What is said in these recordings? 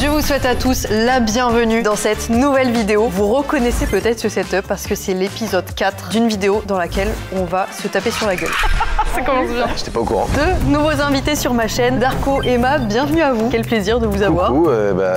Je vous souhaite à tous la bienvenue dans cette nouvelle vidéo. Vous reconnaissez peut-être ce setup parce que c'est l'épisode 4 d'une vidéo dans laquelle on va se taper sur la gueule. Ça commence bien. J'étais pas au courant. Deux nouveaux invités sur ma chaîne, Darko, Emma, bienvenue à vous. Quel plaisir de vous avoir. Coucou,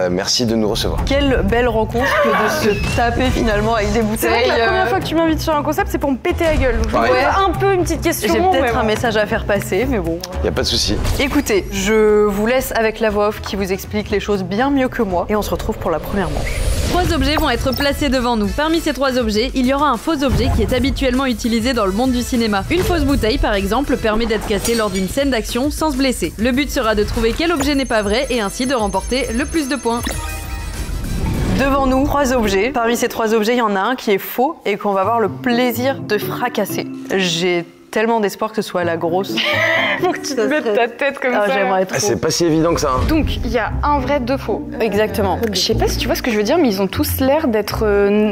merci de nous recevoir. Quelle belle rencontre que de se taper finalement avec des C'est vrai bouteilles. que la première fois que tu m'invites sur un concept, c'est pour me péter la gueule. Donc, je Ouais. voulais un peu une petite question. J'ai peut-être mais un bon. message à faire passer, mais bon. Y a pas de souci. Écoutez, je vous laisse avec la voix off qui vous explique les choses bien mieux que moi et on se retrouve pour la première manche. 3 objets vont être placés devant nous. Parmi ces 3 objets, il y aura un faux objet qui est habituellement utilisé dans le monde du cinéma. Une fausse bouteille, par exemple, permet d'être cassée lors d'une scène d'action sans se blesser. Le but sera de trouver quel objet n'est pas vrai et ainsi de remporter le plus de points. Devant nous, 3 objets. Parmi ces 3 objets, il y en a un qui est faux et qu'on va avoir le plaisir de fracasser. J'ai tellement d'espoir que ce soit la grosse. Faut que tu te mettes ta tête comme Ah, ça. j'aimerais trop. Ah, c'est pas si évident que ça. Hein. Donc, il y a un vrai, 2 faux. Exactement. Je sais pas si tu vois ce que je veux dire, mais ils ont tous l'air d'être.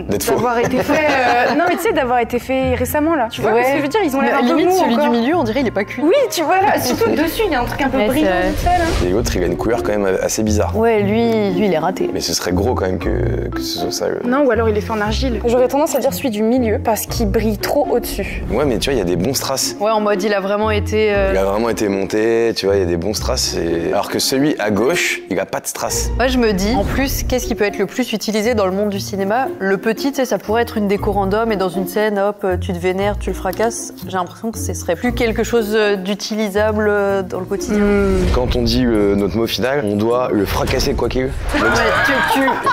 D'être faux. D'avoir été faits. Non, mais tu sais, d'avoir été faits récemment là. Tu vois ce que je veux dire? Ils ont Mais l'air un peu limite, mous celui encore. du milieu, on dirait il est pas cuit. Oui, tu vois là. Surtout dessus, il y a un truc un peu Ouais, brillant c'est vite fait là. Et l'autre, il a une couleur quand même assez bizarre. Ouais, lui, il est raté. Mais ce serait gros quand même que ce soit ça. Non, ou alors il est fait en argile. J'aurais tendance à dire celui du milieu parce qu'il brille trop au-dessus. Ouais, mais tu vois, il y a des bons strass. Ouais, en mode il a vraiment été. Il a vraiment été monté, tu vois, il y a des bons strass. Alors que celui à gauche, il a pas de strass. Moi, je me dis, en plus, qu'est-ce qui peut être le plus utilisé dans le monde du cinéma? Le petit, tu sais, ça pourrait être une déco random et dans une scène, hop, tu te vénères, tu le fracasses. J'ai l'impression que ce serait plus quelque chose d'utilisable dans le quotidien. Quand on dit notre mot final, on doit le fracasser quoi qu'il. Ouais,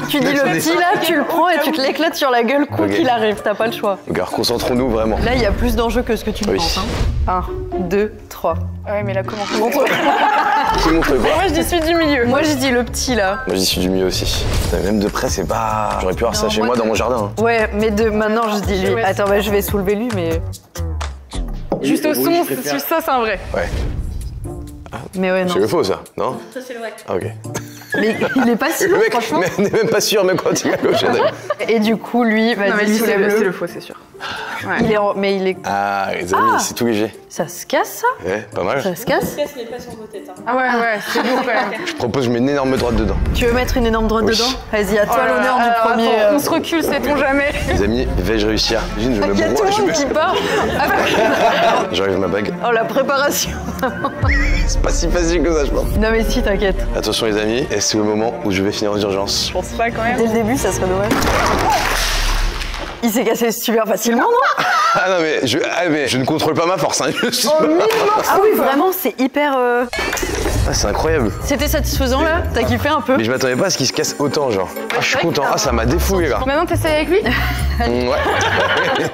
tu dis le petit là, tu le prends et tu te l'éclates sur la gueule, quoi Ok. qu'il arrive, t'as pas le choix. Donc alors concentrons-nous vraiment. Là, il y a plus d'enjeux que ce que tu ne Oui. penses. 1, 2, 3. Ouais, mais là, comment Montre. Qui montre quoi? Moi, je dis celui du milieu. Moi, je dis le petit là. Moi, j'y suis du mieux aussi. Putain, même de près, c'est pas. J'aurais pu avoir ça chez moi dans mon jardin. Hein. Ouais, mais maintenant, je dis lui. Ouais. Attends, bah, je vais soulever lui, mais. Juste au son, ça, c'est un vrai. Ouais. Mais ouais, non. C'est le faux, ça, non? Ça, c'est le vrai. Ah, ok. Mais il est pas si Le lourd, mec franchement. n'est même pas sûr, même quand il a gauche. Et du coup, lui, Non, mais vas-y, lui, c'est soulève-le. le faux, c'est sûr. Ouais. Il est mais il est. Ah, les amis, c'est tout léger. Ça se casse, ça? Ouais, pas mal. Ça se casse? Ah ouais, c'est lourd quand même. Je propose, je mets une énorme droite dedans. Tu veux mettre une énorme droite Oui. dedans? Vas-y, à toi Oh là là, l'honneur du alors, premier. attends, on se recule, sait-on jamais. Les amis, vais-je réussir? Imagine, je me Il y a tout broie, le monde qui part. j'arrive ma bague. Oh, la préparation. C'est pas si facile que ça, je pense. Non, mais si, t'inquiète. Attention, les amis, et c'est le moment où je vais finir aux urgences. Je pense pas quand Dès même. le début, ça serait dommage. Il s'est cassé super facilement, non? Ah non, mais je ne contrôle pas ma force, hein. Ah oui, vraiment, c'est hyper. Ah, c'est incroyable. C'était satisfaisant là? T'as kiffé un peu? Mais je m'attendais pas à ce qu'il se casse autant, genre. Ah, je suis content. Ah, ça m'a défoulé, là. Maintenant, t'essayes avec lui? Ouais.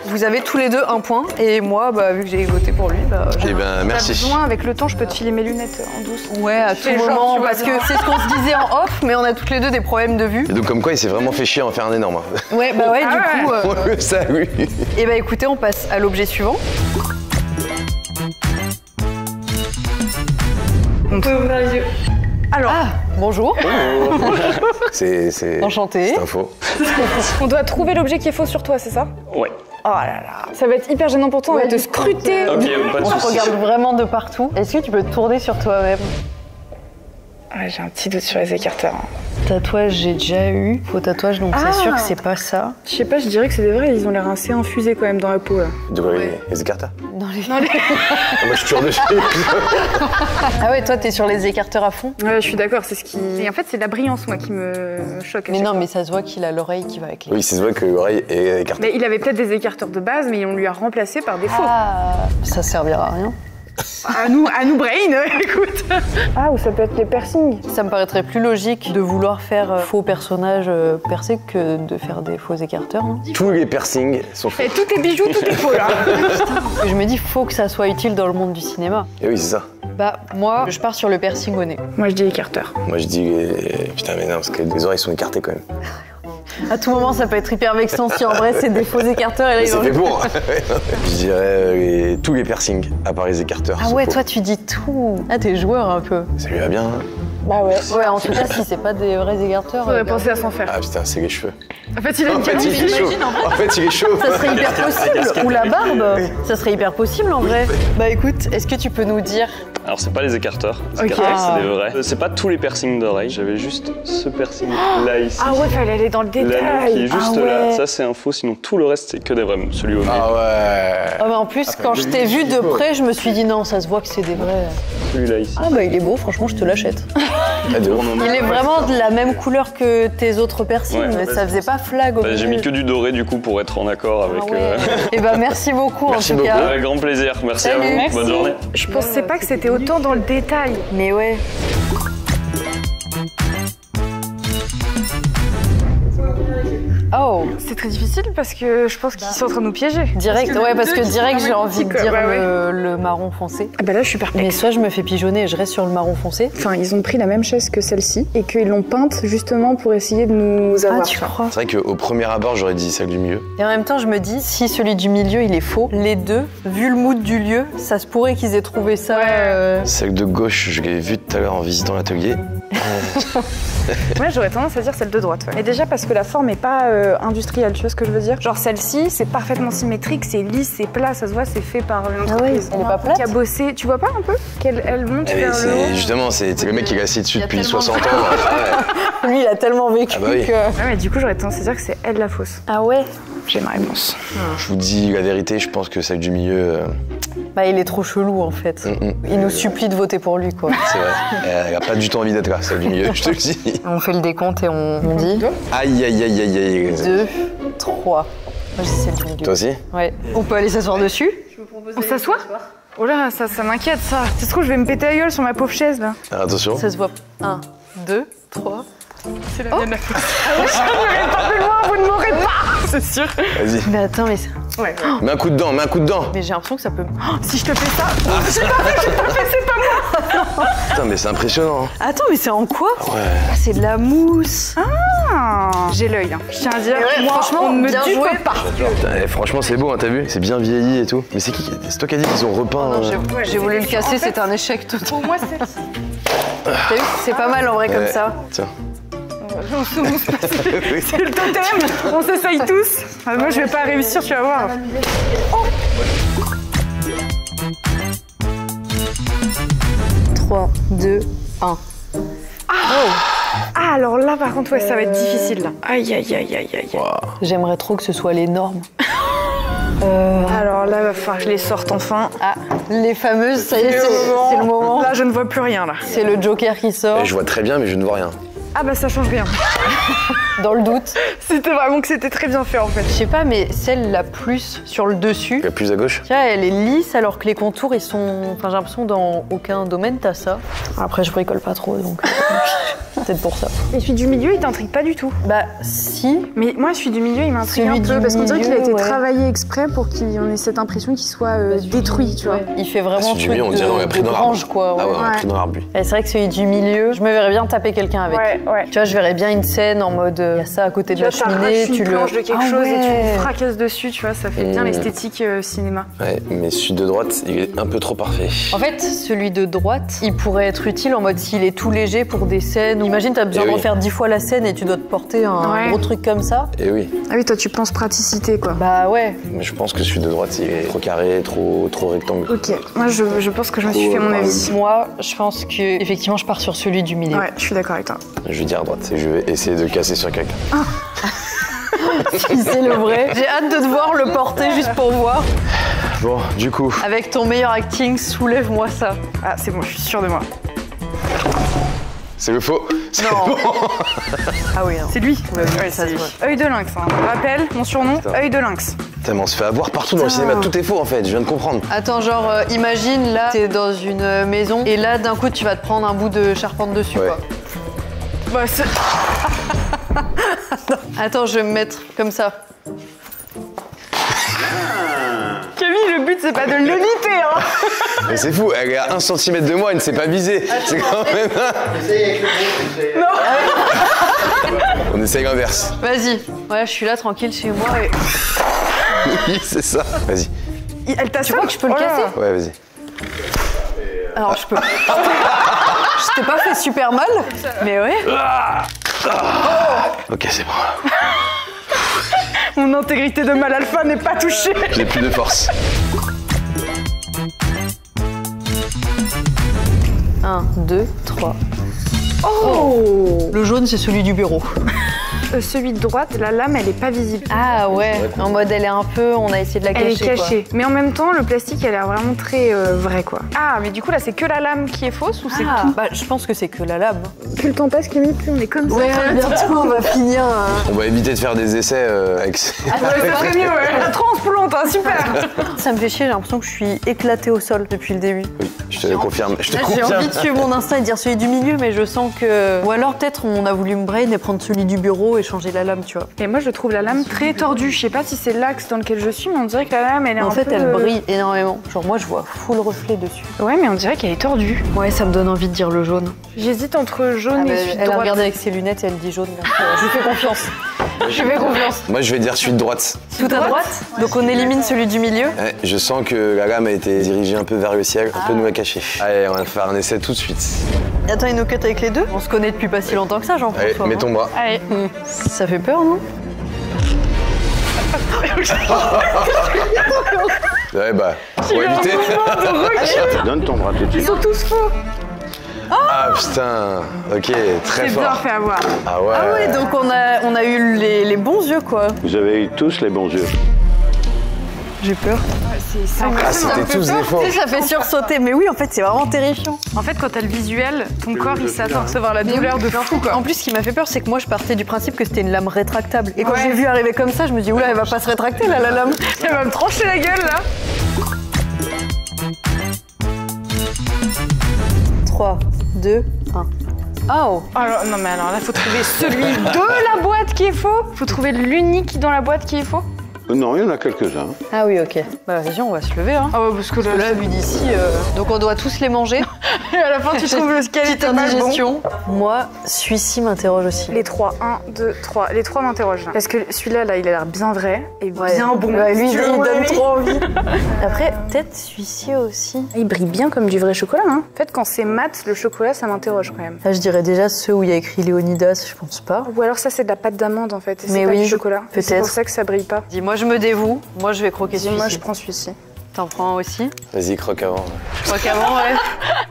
Vous avez tous les deux un point, et moi, bah, vu que j'ai voté pour lui, bah. Eh ben, T'as merci. besoin, avec le temps, je peux te filer mes lunettes en douce. Ouais, à tout Fais genre, moment, tu vois parce que bien. c'est ce qu'on se disait en off, mais on a toutes les deux des problèmes de vue. Et donc, comme quoi, il s'est vraiment fait chier à en faire un énorme. Hein. Ouais, bah ouais, Ah du ouais. coup. Ouais, ça, oui. Et bah écoutez, on passe à l'objet suivant. On peut ouvrir les yeux. Alors, Bonjour. C'est. Enchanté. C'est un faux. on doit trouver l'objet qui est faux sur toi, c'est ça? Ouais. Oh là là. Ça va être hyper gênant pour toi, on va te scruter. Ok, pas de On te soucis. regarde vraiment de partout. Est-ce que tu peux te tourner sur toi-même? Ouais, j'ai un petit doute sur les écarteurs. Tatouage, j'ai déjà eu. Faux tatouage, donc Ah. c'est sûr que c'est pas ça. Je sais pas, je dirais que c'est des vrais, ils ont l'air assez infusés quand même dans la peau là. De quoi, les écarteurs? Dans les... Ah, moi, je suis toujours dessus. Ah ouais, toi, t'es sur les écarteurs à fond? Ouais, je suis d'accord, c'est ce qui. Et en fait, c'est la brillance, moi, qui me choque. à Mais chaque non, fois. mais ça se voit qu'il a l'oreille qui va avec les... Oui, c'est vrai que l'oreille est écartée. Mais il avait peut-être des écarteurs de base, mais on lui a remplacé par des faux. Ah, ça servira à rien. À nous brain, écoute. Ah, ou ça peut être les piercings. Ça me paraîtrait plus logique de vouloir faire faux personnages percés que de faire des faux écarteurs, non? Tous les piercings sont Et faits. tout est bijoux, tout est faux là. Je me dis, faut que ça soit utile dans le monde du cinéma. Et oui, c'est ça. Bah, moi, je pars sur le piercing au nez. Moi, je dis écarteur. Moi, je dis. Putain, mais non, parce que les oreilles sont écartées quand même. À tout moment, ça peut être hyper vexant si en vrai, c'est des faux écarteurs et là, Mais ils c'est ont... fait pour. Je dirais tous les piercings, à part les écarteurs. Ah sont ouais, faux. toi, tu dis tout. Ah, t'es joueur un peu. Ça lui va bien. Hein. Bah ouais. Ouais, en tout cas, si c'est pas des vrais égarteurs. Faudrait penser à s'en faire. Ah putain, c'est les cheveux. En fait, il a une En fait, il est chaud. En fait, il est chaud. Ça serait hyper possible. Ou la barbe. Ça serait hyper possible en vrai. Bah écoute, est-ce que tu peux nous dire? Alors c'est pas les écarteurs. Les Ok. écarteurs, c'est des vrais. C'est pas tous les piercings d'oreilles. J'avais juste ce piercing là ici. Ah ouais, fallait aller dans le L'anneau détail. qui est juste Ah ouais. là. Ça c'est un faux. Sinon tout le reste c'est que des vrais. Celui au milieu. Ah ouais. Ah bah en plus, quand je t'ai vu de près, je me suis dit non, ça se voit que c'est des vrais. Celui-là ici. Ah bah il est beau, franchement, je te l'achète. Ah, de ouf. Il est vraiment de la même couleur que tes autres piercings, Ouais. mais ça faisait pas flag au Bah, j'ai milieu. mis que du doré du coup pour être en accord avec. Ah ouais. Et bah merci beaucoup Merci en tout beaucoup. cas. Avec grand plaisir. Merci Salut. à vous. Merci. Bonne journée. Je pensais pas que c'était autant dans le détail. Mais ouais. Oh, C'est très difficile parce que je pense qu'ils sont en train de nous piéger. direct, ouais, parce que direct j'ai envie de dire Bah ouais. le marron foncé. Ah bah là, je suis Mais perplexe. soit je me fais pigeonner et je reste sur le marron foncé. Enfin, ils ont pris la même chaise que celle-ci et qu'ils l'ont peinte justement pour essayer de nous avoir. Ah, tu crois? C'est vrai qu'au premier abord, j'aurais dit celle du milieu. Et en même temps, je me dis, si celui du milieu il est faux, les deux, vu le mood du lieu, ça se pourrait qu'ils aient trouvé ça. Ouais. Celle de gauche, je l'ai vue tout à l'heure en visitant l'atelier. Moi, j'aurais tendance à dire celle de droite. Ouais. Et déjà parce que la forme est pas industrielle, tu vois ce que je veux dire? Genre celle-ci, c'est parfaitement symétrique, c'est lisse, c'est plat, ça se voit, c'est fait par une entreprise. elle est pas plate? Qui a bossé, tu vois pas un peu qu'elle elle monte Eh, mais vers le haut. justement, c'est le mec qui est assis dessus Il y a depuis tellement 60 ans. Ouais. Lui, il a tellement vécu Ah bah oui. que. Ouais, mais du coup, j'aurais tendance à dire que c'est elle la fausse. Ah ouais? J'ai ma réponse. Je vous dis la vérité, je pense que celle du milieu, Bah, il est trop chelou en fait. Il nous supplie de voter pour lui quoi. c'est vrai. Elle a pas du tout envie d'être là, celle du milieu, je te le dis. On fait le décompte et on dit Aïe, aïe, aïe, aïe, aïe. 2, 3. Moi, je dis celle du milieu. Toi aussi? Ouais. On peut aller s'asseoir dessus? On s'assoit? Oh là, ça m'inquiète ça. Ça se trouve, je vais me péter la gueule sur ma pauvre chaise là. Alors, attention. Ça se voit. 1, 2, 3. C'est la mienne la fausse. Je n'irai pas plus loin, vous ne m'aurez pas. C'est sûr. Vas-y. Mais attends, mais, Ouais. Mets un coup dedans, mets un coup dedans. mais j'ai l'impression que ça peut. Si je te fais ça, j'ai pas fait, c'est pas moi. Putain, mais c'est impressionnant. Hein. Attends, mais c'est en quoi? Ouais. Ah, c'est de la mousse. Ah, j'ai l'œil. Hein. Je tiens à dire, Ouais, moi, franchement, on ne me bien dupe joué. pas. Putain, franchement, c'est beau, hein, t'as vu? C'est bien vieilli et tout. Mais c'est qui? C'est toi qui as dit qu'ils ont repeint. Non, Ouais, j'ai voulu le c'est- casser, en fait, c'était un échec total. Pour moi, c'est. T'as vu? C'est pas mal en vrai comme Ouais. ça. Tiens. C'est le totem. On s'essaye tous. Ah, moi, je vais pas réussir, tu vas voir. 3, 2, 1. Ah, alors là, par contre, ouais, ça va être difficile là. Aïe, aïe, aïe, aïe, aïe. J'aimerais trop que ce soit les normes. Alors là, va falloir que je les sorte enfin. Ah, les fameuses, ça y est, c'est le moment. Là, je ne vois plus rien là. C'est le Joker qui sort. Et je vois très bien, mais je ne vois rien. Ah bah ça change rien. Dans le doute. C'était vraiment que c'était très bien fait en fait. Je sais pas, mais celle la plus sur le dessus, La plus à gauche? tu vois, elle est lisse alors que les contours, ils sont. Enfin, j'ai l'impression dans aucun domaine, t'as ça. Après, je bricole pas trop, donc. Peut-être pour ça. Et celui du milieu, il t'intrigue pas du tout. Bah, si. Mais moi, celui du milieu, il m'intrigue Celui un peu du parce qu'on dirait qu'il a été milieu, ouais. travaillé exprès pour qu'il en ait cette impression qu'il soit détruit, tu vois. Ouais. Il fait vraiment Celui du truc milieu, on dirait on l'a pris de dans grange, l'arbre. quoi. Ah ouais, ouais. on l'a Ouais. pris dans l'arbre, lui. Et c'est vrai que celui du milieu, je me verrais bien taper quelqu'un avec. Ouais. Tu vois, je verrais bien une scène en mode, il y a ça à côté de Tu la vois, cheminée, t'arraches une planche de quelque Ah chose et tu ouais. le fracasses dessus, tu vois, ça fait bien Et- l'esthétique cinéma. Ouais, mais celui de droite, il est un peu trop parfait. En fait, celui de droite, il pourrait être utile en mode s'il est tout léger pour des scènes. Imagine, t'as besoin Eh de oui. refaire 10 fois la scène et tu dois te porter un Ouais. gros truc comme ça. Et oui, Ah oui, toi, tu penses praticité, quoi. Bah ouais. mais je pense que celui de droite, il est trop carré, trop rectangle. Ok, moi, je pense que je me suis fait mon avis. Moi, je pense que effectivement, je pars sur celui du milieu. Ouais, je suis d'accord avec toi. Je vais dire à droite, et je vais essayer de casser sur quelqu'un. Si c'est le vrai. J'ai hâte de te voir le porter juste pour voir. Bon, du coup, Avec ton meilleur acting, soulève-moi ça. Ah, c'est bon, je suis sûre de moi. c'est le faux. C'est Non. bon. Ah oui, c'est lui. Ouais, Ouais, ça c'est se lui. voit. Œil de lynx, hein. On rappelle mon surnom, Putain. œil de lynx. Putain, mais on se fait avoir partout dans le cinéma, tout est faux en fait, je viens de comprendre. Attends, genre, imagine là, t'es dans une maison et là, d'un coup, tu vas te prendre un bout de charpente dessus, Ouais. quoi. Bah, c'est... Attends, je vais me mettre comme ça. Camille, le but, c'est pas de l'éviter, hein. Mais c'est fou, elle est à 1 cm de moi, elle ne s'est pas visée. C'est quand même. On essaye l'inverse. Vas-y. Ouais, je suis là, tranquille, chez moi. Et... Oui, c'est ça. Vas-y. Elle t'assomme. Tu crois que je peux le Oh là là. casser Ouais, vas-y. Alors, je peux. Je t'ai pas fait super mal, mais ouais. Ok, c'est bon. Mon intégrité de mâle alpha n'est pas touchée. J'ai plus de force. 1, 2, 3. Oh, Le jaune, c'est celui du bureau. Celui de droite, la lame, elle est pas visible. Ah ouais, en mode elle est un peu, on a essayé de la Elle cacher. est cachée. Mais en même temps, le plastique, elle a l'air vraiment très vrai, quoi. Ah, mais du coup, là, c'est que la lame qui est fausse ou c'est Ah, tout? bah, je pense que c'est que la lame. Plus le temps passe, Camille, plus on est comme ça. bientôt on va finir. On va éviter de faire des essais avec... Ouais, ça serait mieux, ouais. Trop on se plante, hein, super. Ça me fait chier, j'ai l'impression que je suis éclatée au sol depuis le début. Oui, je te confirme. Je te Là, j'ai confirme. envie de suivre mon instinct et dire celui du milieu, mais je sens que. Ou alors peut-être on a voulu me brain et prendre celui du bureau et changer la lame, tu vois. Et moi, je trouve la lame très tordue. Je sais pas si c'est l'axe dans lequel je suis, mais on dirait que la lame, elle est En un fait, peu... elle brille énormément. Genre, moi, je vois full reflet dessus. Ouais, mais on dirait qu'elle est tordue. Ouais, ça me donne envie de dire le jaune. J'hésite entre jaune et celui de Elle a droite. regardé avec ses lunettes et elle dit jaune. Donc, je lui fais confiance. Je lui fais confiance. Moi, je vais dire celui de droite. Tout à droite. Donc, on élimine celui du milieu. Ouais, je sens que la lame a été dirigée un peu vers le ciel, un peu nous la cacher. Allez, on va faire un essai tout de suite. Attends, une cut avec les deux. On se connaît depuis pas si longtemps que ça, Allez, Jean-François. mets ton bras. Allez. Ça fait peur, non? Ouais, bah, pour éviter. Donne ton bras tout de Ils suite. sont tous faux. Ah putain, ok, très C'est bien fort. fait avoir. Ah ouais. Ah ouais, donc on a eu les bons yeux, quoi. Vous avez eu tous les bons yeux. J'ai peur. C'est Ah, impressionnant. c'était tous des faux. Tu sais, ça fait sursauter. Mais oui, en fait, c'est vraiment terrifiant. En fait, quand t'as le visuel, ton corps, il s'attend à recevoir la douleur de fou, quoi. En plus, ce qui m'a fait peur, c'est que moi, je partais du principe que c'était une lame rétractable. Et quand Ouais. j'ai vu arriver comme ça, je me dis, oula, elle va pas se rétracter, là, la lame. Elle va me trancher la gueule, là. 3, 2, 1. Oh! Alors, non, mais alors là, faut trouver celui de la boîte qui est faux. Faut trouver l'unique dans la boîte qui est faux. Non, il y en a quelques-uns. Ah oui, ok. Bah, vas-y, on va se lever, hein. Ah ouais, parce que Parce que là, vu d'ici, donc on doit tous les manger. Et à la fin, tu trouves le qualité Petite pas bon. indigestion. Moi, celui-ci m'interroge aussi. Les trois, 1, 2, 3. Les trois m'interrogent là. Parce que celui-là, là, il a l'air bien vrai et Ouais. bien bon. Ouais, lui, Si tu il veux mon donne avis. trop envie. Après, peut-être celui-ci aussi. Il brille bien comme du vrai chocolat, hein. En fait, quand c'est mat, le chocolat, ça m'interroge quand même. Là, je dirais déjà ceux où il y a écrit Léonidas, je pense pas. Ou alors ça, c'est de la pâte d'amande, en fait. Et Mais c'est pas oui, du chocolat. peut-être. C'est pour ça que ça brille pas. Dis, moi, je me dévoue. Moi, je vais croquer celui-ci. Moi, je prends celui-ci. T'en prends un aussi? Vas-y, croque avant. Je crois qu'avant, ouais.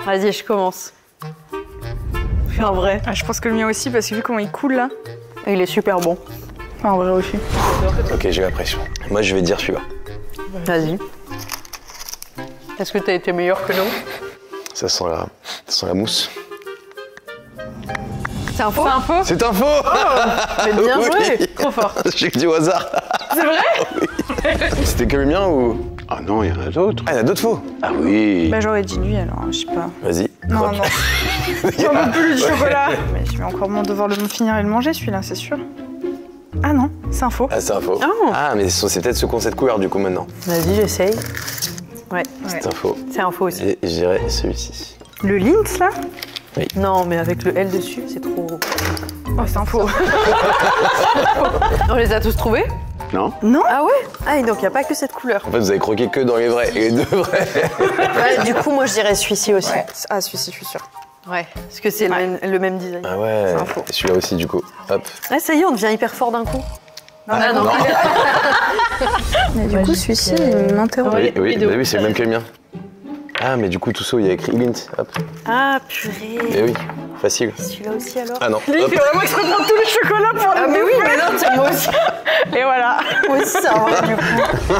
Vas-y, je commence. Fais un vrai. Ah, je pense que le mien aussi, parce que vu comment il coule là. Il est super bon. Ah, en vrai aussi. Ok, j'ai la pression. Moi, je vais dire celui-là. Vas-y. Est-ce que t'as été meilleur que nous? Ça sent la mousse. C'est un faux? C'est un faux? C'est un faux. Mais bien Oui. joué. Trop fort. J'ai que du hasard. C'est vrai? Oui. C'était que le mien ou... Ah non, il y en a d'autres. Ah, il y en a d'autres faux. Ah oui. Bah, j'aurais dit lui alors, je sais pas. Vas-y, Non, croque. non. J'en veux plus du chocolat. Mais je vais encore moins devoir le finir et le manger celui-là, c'est sûr. Ah non, c'est un faux. Ah, c'est un faux. Oh. Ah, mais c'est peut-être ceux qui ont cette couleur du coup maintenant. Vas-y, j'essaye. Ouais, C'est un faux. c'est un faux aussi. Et je dirais celui-ci. Le Lynx là? Non, mais avec le L dessus, c'est trop... Oh, c'est un faux. On les a tous trouvés? Non? Non? Ah ouais? Ah, et donc il n'y a pas que cette couleur. En fait, vous avez croqué que dans les vrais. Et les deux vrais. Ouais, du coup, moi, je dirais celui-ci aussi. Ouais. Ah, celui-ci, je suis sûre. Ouais, parce que c'est le même design. Ah ouais. C'est un faux. Et celui-là aussi du coup. Hop. Ah, ça y est, on devient hyper fort d'un coup. Ah, non. Mais du coup, celui-ci, il m'interroge. Oui, oui, oui, de bah ouf. oui, c'est le même que le mien. Ah, mais du coup, tout ça, il y a écrit Lint. Hop. Ah, purée. Et oui, facile. Celui-là aussi, alors? Ah non. Lui, il Hop. fait vraiment exprès de prendre tout le chocolat pour Ah, le mais oui, mais non, tiens, moi aussi. Et voilà. Moi aussi, c'est un vrai, du coup.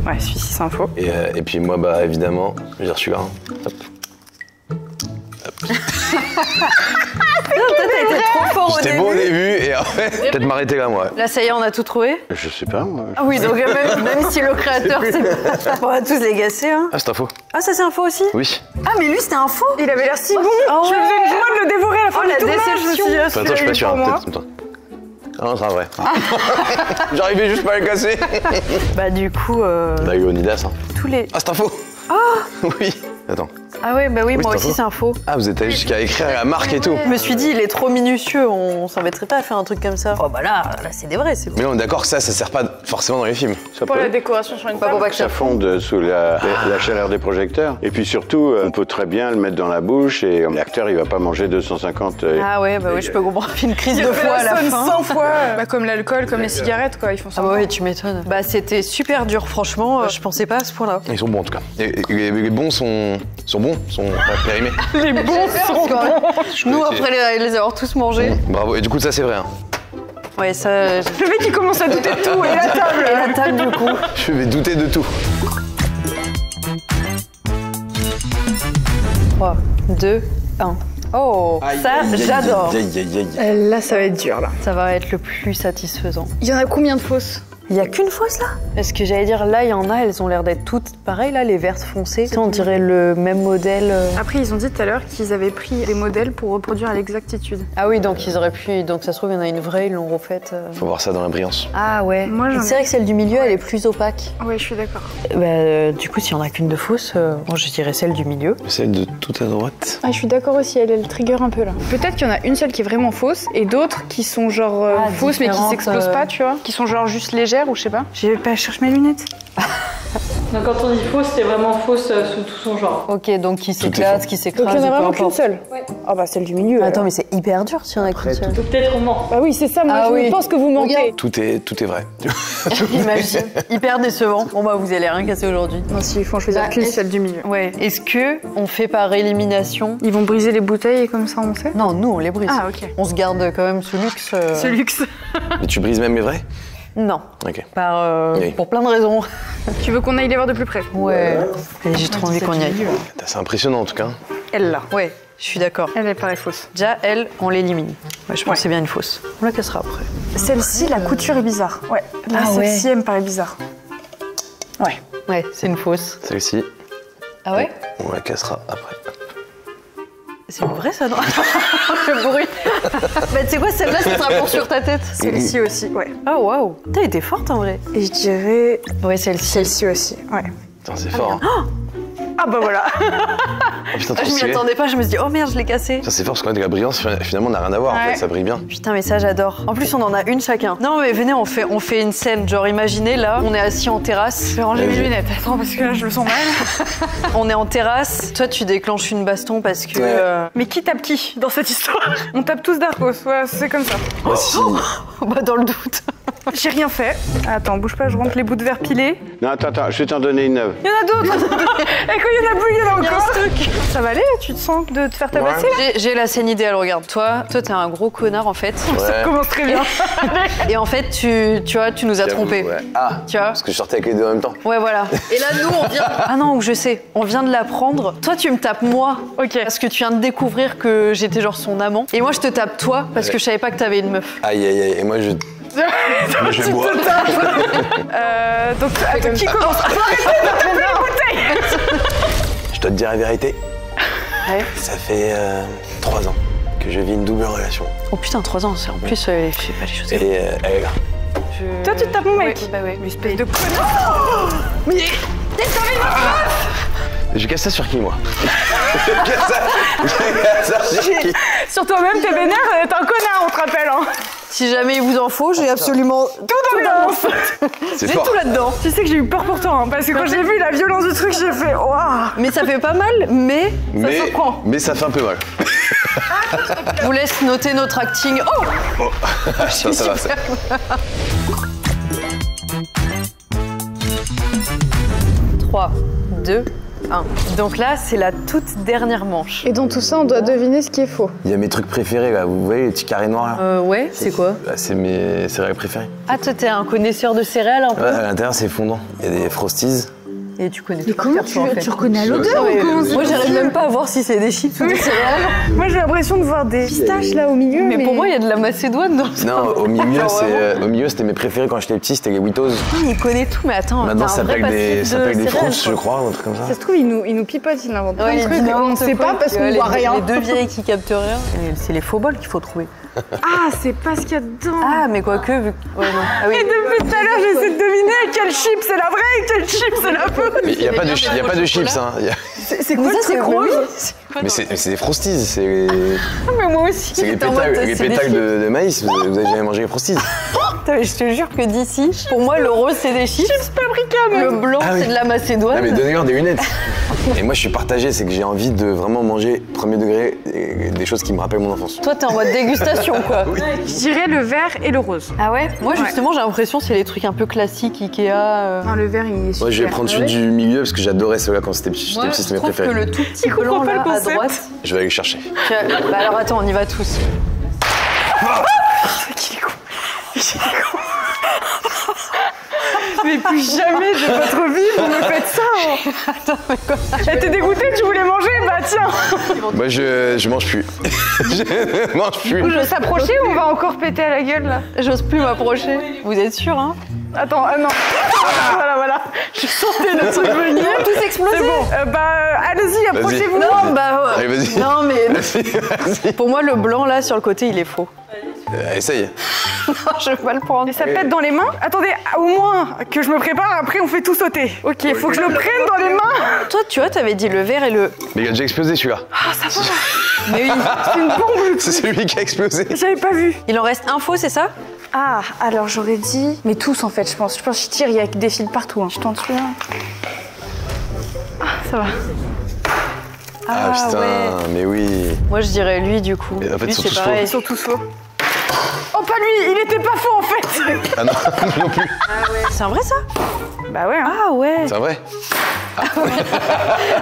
Ouais, celui-ci, c'est un faux. Et puis moi, bah évidemment, je vais dire celui-là. Hein. Hop. Non, toi, t'as été trop fort au J'étais début. bon au début et après, peut-être m'arrêter là, moi. Là, ça y est, on a tout trouvé. Je sais pas, moi. Ah oui, donc même si le créateur, c'est... On va tous les gasser, hein. Ah, c'est un faux. Ah, ça, c'est un faux aussi? Oui. Ah, mais lui, c'était un faux. Il avait l'air si bon. Ah Je me ouais. faisais une joie de le dévorer à la fin Oh, du la tournage. déception. Je me suis dit, ah, Enfin, attends, je suis pas sûr. pour moi. Peut-être. Attends. Ah non, c'est un vrai. J'arrivais juste pas à le casser. Bah, du coup, Bah, Leonidas, hein. tous les... Ah, c'est un faux. Ah. Oui. Attends. Ah ouais, bah oui, Oui, moi c'est aussi un faux. c'est un faux. Ah, vous êtes allé jusqu'à écrire la marque et tout. Je me suis dit, il est trop minutieux, on s'embêterait pas à faire un truc comme ça. Oh bah là c'est des vrais, c'est Mais on est d'accord que ça sert pas forcément dans les films. Ça Pour peut- la décoration sur une pas table. pour pas que Ça ça fonde sous la chaleur des projecteurs. Et puis surtout, on peut très bien le mettre dans la bouche et l'acteur, il va pas manger 250. Ah ouais, bah oui, je peux comprendre. Une crise de foie à la fin. 100 fois. Bah, comme l'alcool, comme les cigarettes, quoi. Ils font ça. Ah bah oui, tu m'étonnes. Bah c'était super dur, franchement, je pensais pas à ce point-là. Ils sont bons en tout cas. Et les bons sont bons, sont pas périmés. Les bons sont. Nous, après les avoir tous mangés. Bravo. Et du coup, ça c'est vrai. Hein. Ouais, ça. Le mec, il commence à douter de tout. Et la table. Et la table, du coup. Je vais douter de tout. 3, 2, 1. Oh, ça, j'adore. Là, ça va être dur, là. Ça va être le plus satisfaisant. Il y en a combien de fausses? Il y a qu'une fausse là? Parce que j'allais dire, là, il y en a, elles ont l'air d'être toutes pareilles, là, les vertes foncées. On dirait le même modèle. Après, ils ont dit tout à l'heure qu'ils avaient pris des modèles pour reproduire à l'exactitude. Ah oui, donc ils auraient pu. Donc ça se trouve, il y en a une vraie, ils l'ont refaite. Faut voir ça dans la brillance. Ah ouais. Moi, j'en ai- C'est vrai que celle du milieu, elle est plus opaque. Ouais, je suis d'accord. Du coup, s'il y en a qu'une de fausse, moi je dirais celle du milieu. Celle de tout à droite. Ah, je suis d'accord aussi, elle le trigger un peu là. Peut-être qu'il y en a une seule qui est vraiment fausse et d'autres qui sont genre fausses mais qui différentes, s'explosent pas, tu vois. Qui sont genre juste légères ou je sais pas. J'ai pas cherché mes lunettes. Donc quand on dit fausse, c'est vraiment fausse sous tout son genre. Ok, donc qui est s'éclate, faux. qui s'écrase. Donc il y en a peu vraiment qu'une importe. seule. Ah bah celle du milieu. Attends, mais c'est hyper dur s'il y en a qu'une seule. Ou peut-être on ment. Bah oui, c'est ça, moi Ah je oui. pense que vous mentez. Regarde. Tout est vrai. Imagine. Hyper décevant. Bon bah vous allez rien casser aujourd'hui. Non, si, il faut en choisir Bah, qu'une, est-ce- celle du milieu. Ouais. Est-ce que on fait par élimination? Ils vont briser les bouteilles et comme ça on sait. Non, nous on les brise. Ah ok. On se garde quand même ce luxe. Ce luxe. Mais tu brises même les vrais? Non. Ok. Oui. Pour plein de raisons. Tu veux qu'on aille les voir de plus près? Ouais. Et j'ai trop envie qu'on y aille. C'est impressionnant en tout cas. Elle là. Ouais, je suis d'accord. Elle paraît fausse. Déjà, elle, on l'élimine. Ouais, je pense que c'est bien une fausse. On la cassera après. Celle-ci, la couture est bizarre. Ouais. Là, Ah ouais. celle-ci, elle me paraît bizarre. Ouais. Ouais, c'est une fausse. Celle-ci, Ah ouais? on la cassera après. C'est vrai ça, non? Le bruit. Bah tu sais quoi, celle-là, ça sera pour sur ta tête. Celle-ci aussi, ouais. Oh waouh. T'as été forte en vrai. Et je dirais Ouais, celle-ci. celle-ci aussi, ouais. Putain, c'est fort. Hein. Ah bah voilà. Oh, putain, trop Je m'y stylé. attendais pas, je me suis dit, oh merde, je l'ai cassé. Putain, c'est fort parce que la brillance finalement n'a rien à voir en Ouais. fait, ça brille bien. Putain, mais ça, j'adore. En plus, on en a une chacun. Non, mais venez, on fait une scène. Genre, imaginez là, on est assis en terrasse. Je vais ranger mes lunettes. Attends, parce que là, je le sens mal. On est en terrasse. Toi, tu déclenches une baston parce que. Ouais. Mais qui tape qui dans cette histoire? On tape tous Darkos, ouais, c'est comme ça. Ouais, si. Bah, dans le doute. J'ai rien fait. Attends, bouge pas, je rentre les bouts de verre pilés. Non, attends, je vais t'en donner une neuve. Il y en a d'autres. Et quand il y en a plus, il y en a encore. Ça va aller? Tu te sens de te faire tabasser là? J'ai la scène idéale, regarde. Toi, t'es un gros connard en fait. Ça Ouais. commence très bien. Et en fait, tu vois, tu nous as J'avoue, trompés. ouais. Ah, Tu vois? parce que je sortais avec les deux en même temps. Ouais, voilà. Et là, nous, on vient. Ah non, je sais. On vient de l'apprendre. Toi, tu me tapes moi. Ok. Parce que tu viens de découvrir que j'étais genre son amant. Et moi, je te tape toi parce que je savais pas que t'avais une meuf. Aïe aïe aïe, et moi je. Moi je bois. Donc, attends, qui commence? Je dois te dire la vérité. Ouais. Ça fait 3 ans que je vis une double relation. Oh putain, 3 ans. En plus, je fais pas les choses. Et elle est là. Toi, tu tapes mon mec. Ouais, bah ouais. Espèce de connard. Je casse ça sur qui moi? Je casse ça sur qui? Sur toi-même, t'es vénère, t'es un connard, on te rappelle. Hein. Si jamais il vous en faut, j'ai absolument Tout dans le C'est j'ai fort. tout là-dedans. Tu sais que j'ai eu peur pour toi, hein, parce que quand j'ai vu la violence du truc, j'ai fait waouh. Mais ça fait pas mal, mais ça surprend. Mais ça fait un peu mal. Je vous laisse noter notre acting. Oh, Ça va, ça. 3, 2, 1. Donc là, c'est la toute dernière manche. Et dans tout ça, on doit deviner ce qui est faux. Il y a mes trucs préférés là, vous voyez les petits carrés noirs là? Ouais, c'est quoi? Bah, c'est mes céréales préférées. Ah, toi, t'es un connaisseur de céréales un peu. Ouais, à l'intérieur c'est fondant. Il y a des Frosties. Et tu connais Mais tout comment par cœur, en fait. tu reconnais à l'odeur ou comment Moi, j'arrive même pas à voir si c'est des chips ou des céréales. Moi, j'ai l'impression de voir des pistaches là au milieu. Mais pour moi, il y a de la macédoine dans ça. Non, au milieu, Genre, au milieu c'était mes préférés quand j'étais petit, c'était les Witos. Il connaît tout, mais attends, Maintenant t'as ça un vrai s'appelle des, passif ça s'appelle de des céréales, Fruits, quoi. je crois, ou un truc comme ça. Ça se trouve, il nous pipote, il invente plein Ouais, de il trucs. dit On ne n'importe sait quoi, pas parce puis, qu'on les- voit rien. Les deux vieilles qui captent rien. Et c'est les faux bols qu'il faut trouver. Ah, c'est pas ce qu'il y a dedans. Ah, mais quoique, vu que. Ouais, non. Ah oui. Et depuis tout à l'heure, j'essaie de deviner quel chip c'est la vraie et quel chip c'est la fausse. Mais il n'y a pas de chips, hein. C'est quoi le truc rose? Mais c'est des Frosties, c'est Mais moi aussi. les pétales de maïs. Vous avez jamais mangé les Frosties? Putain, mais je te jure que d'ici, pour moi, le rose, c'est des chips. Chips paprika, même. Le blanc, Ah oui. c'est de la Macédoine. Ah mais donnez-leur des lunettes. Et moi je suis partagé, c'est que j'ai envie de vraiment manger premier degré des choses qui me rappellent mon enfance. Toi, t'es en mode dégustation, quoi. Je dirais le vert et le rose. Ah ouais? Moi, justement, j'ai l'impression que c'est les trucs un peu classiques, Ikea. Non, le vert, il est super. Moi je vais prendre celui du milieu parce que j'adorais celui-là quand c'était petit, Ouais, c'était je mes trouve que préférés. le tout petit blanc là, à droite. Je vais aller le chercher. Bah alors attends, on y va tous. Mais plus jamais de votre vie, vous me faites ça. Attends, mais quoi? T'es dégoûtée, tu voulais manger? Bah tiens. Moi je mange plus. Je ne mange plus. Je veux s'approcher ou on va encore péter à la gueule là? J'ose plus m'approcher. Vous êtes sûr, hein? Attends, non. Voilà. Je sentais le truc venir. Tous exploser. C'est bon. Allez-y, approchez-vous. Non, bah Allez, vas-y. non, mais Vas-y. pour moi, le blanc là sur le côté, il est faux. Essaye. Non, je vais pas le prendre. Et ça pète dans les mains? Attendez, au moins que je me prépare, après on fait tout sauter. Ok, faut que je le prenne dans les mains. Toi, tu vois, t'avais dit le vert et le. Mais il a déjà explosé celui-là. Ah, ça va. Mais oui. C'est une bombe. C'est celui qui a explosé. J'avais pas vu. Il en reste un faux, c'est ça? Ah, alors j'aurais dit... Mais tous en fait, je pense. Je pense que je tire, il y a des fils partout. Hein. Je tente celui-là. Ah, ça va. Ah putain, ouais. mais oui. Moi, je dirais lui du coup. Et en fait, lui, ils sont c'est tous pareil. Ils sont tous faux. Oh, pas lui, il était pas faux en fait. Ah non, non plus. C'est un vrai ça? Bah ouais. Hein. Ah ouais. C'est vrai. Ah.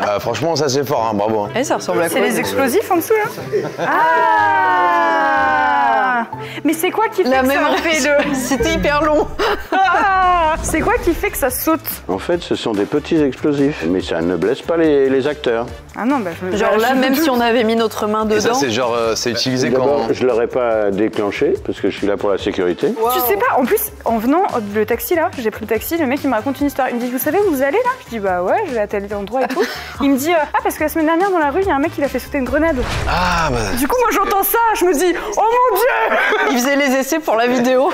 Bah, franchement, ça c'est fort, hein, bravo. Hein. Eh, ça ressemble à quoi? C'est les explosifs en dessous là. Ah. Mais c'est quoi qui fait La que même ça fait le... C'était hyper long. Ah. C'est quoi qui fait que ça saute? En fait, ce sont des petits explosifs, mais ça ne blesse pas les acteurs. Ah non, bah je me... Genre là, je me même doute. si on avait mis notre main Et ça, dedans. c'est genre, c'est utilisé D'abord, quand. je ne l'aurais pas déclenché, parce que je suis là pour la sécurité. Tu sais pas, en plus, en venant, le taxi là, j'ai pris le taxi, le mec il me raconte une histoire. Il me dit, vous savez où vous allez là? Je dis, bah ouais, je vais à tel endroit et tout. Il me dit, ah, parce que la semaine dernière dans la rue, il y a un mec qui a fait sauter une grenade. Ah bah. Du coup, moi j'entends ça, je me dis, oh mon dieu! Il faisait les essais pour la vidéo.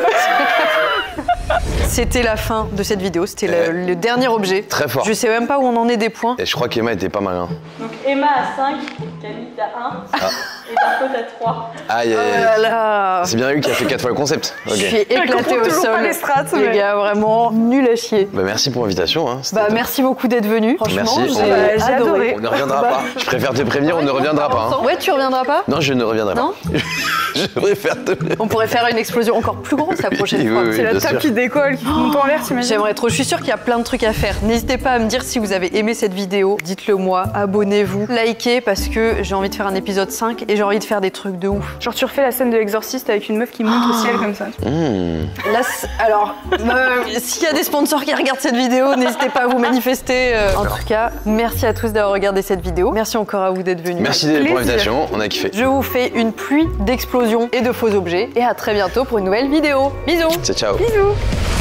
C'était la fin de cette vidéo, c'était le dernier objet. Très fort. Je sais même pas où on en est des points. Et je crois qu'Emma était pas mal. Hein. Donc Emma a 5, Camille a 1 et Darko a 3. Aïe, Oh aïe, aïe. là là. C'est bien lui qui a fait 4 fois le concept. Je suis Ok. éclatée comprends au toujours sol. pas les strats, les mais- gars, vraiment nul à chier. Bah merci pour l'invitation. Hein. C'était Bah top. merci beaucoup d'être venu. Franchement, Merci. j'ai adoré. On ne reviendra pas. Je préfère te prévenir, on ne reviendra pas. Hein. Ouais, tu reviendras pas? Non, je ne reviendrai Non pas. Je préfère te. On pourrait faire une explosion encore plus grosse la prochaine Oui, fois. oui, C'est la bien table sûr. qui décolle, qui monte en l'air, t'imagines? J'aimerais trop, je suis sûre qu'il y a plein de trucs à faire. N'hésitez pas à me dire si vous avez aimé cette vidéo. Dites-le moi, abonnez-vous, likez parce que j'ai envie de faire un épisode 5 et j'ai envie de faire des trucs de ouf. Genre tu refais la scène de l'exorciste avec une meuf qui monte au ciel comme ça. Là, alors, s'il y a des sponsors qui regardent cette vidéo, n'hésitez pas à vous manifester. En tout cas, merci à tous d'avoir regardé cette vidéo. Merci encore à vous d'être venus. Merci pour l'invitation, on a kiffé. Je vous fais une pluie d'explosions et de faux objets et à très bientôt pour une nouvelle vidéo. Bisous. Ciao, ciao. Bisous.